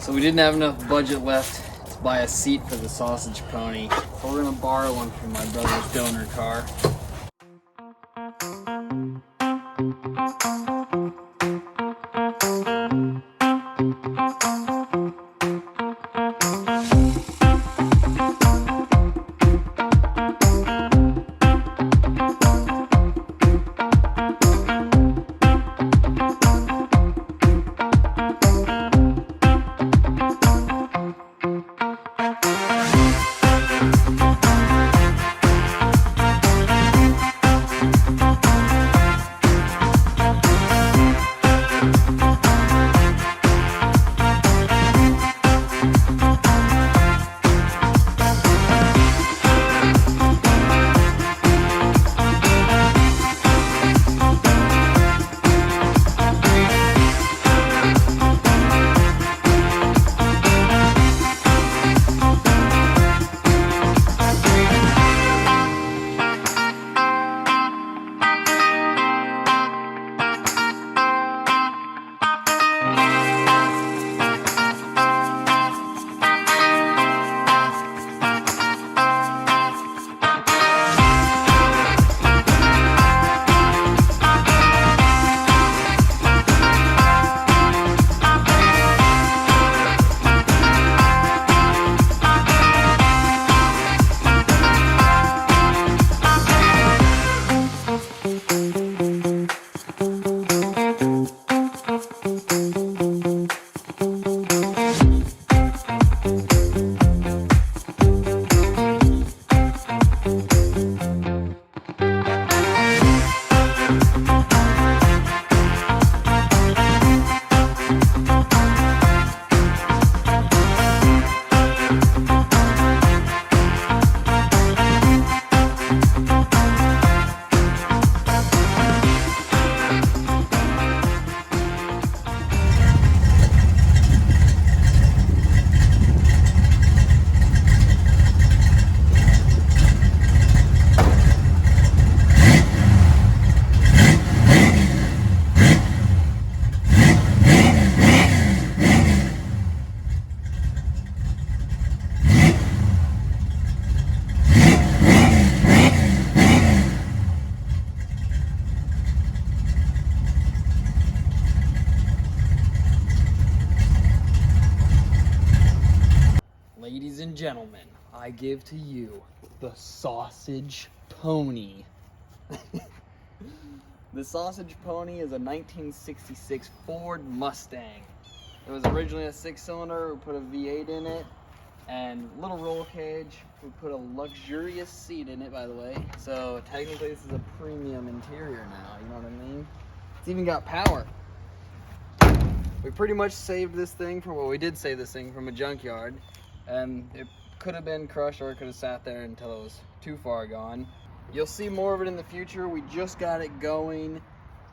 So we didn't have enough budget left to buy a seat for the sausage pony. So we're gonna borrow one from my brother's donor car. Ladies and gentlemen, I give to you the sausage pony. The sausage pony is a 1966 Ford Mustang. It was originally a 6-cylinder. We put a V8 in it and little roll cage. We put a luxurious seat in it, by the way. So technically this is a premium interior now, you know what I mean? It's even got power. We pretty much saved this thing from, well, we did save this thing from a junkyard. And it could have been crushed, or it could have sat there until it was too far gone. You'll see more of it in the future. We just got it going,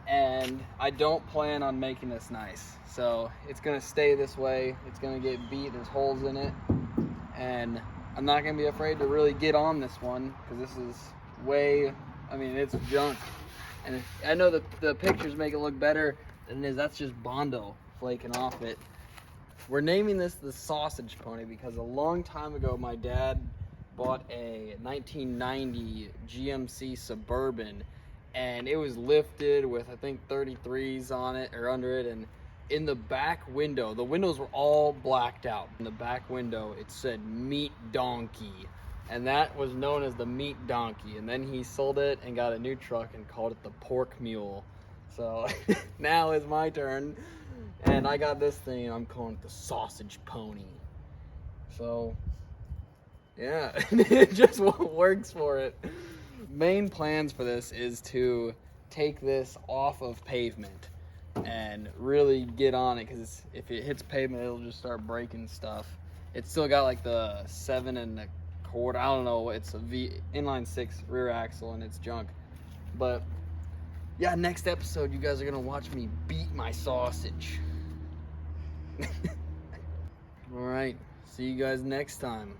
and I don't plan on making this nice. So it's gonna stay this way. It's gonna get beat, there's holes in it. And I'm not gonna be afraid to really get on this one, because this is way, I mean, it's junk. And I know the pictures make it look better than it is. That's just Bondo flaking off it. We're naming this the sausage pony because a long time ago my dad bought a 1990 GMC Suburban, and it was lifted with I think 33s on it or under it, and in the back window, the windows were all blacked out. In the back window it said Meat Donkey, and that was known as the Meat Donkey. And then he sold it and got a new truck and called it the Pork Mule. So now it's my turn. And I got this thing, I'm calling it the sausage pony. So, yeah, it just works for it. Main plans for this is to take this off of pavement and really get on it, because if it hits pavement, it'll just start breaking stuff. It's still got like the 7 1/4, I don't know, it's a inline 6 rear axle and it's junk. But yeah, next episode you guys are gonna watch me beat my sausage. All right, see you guys next time.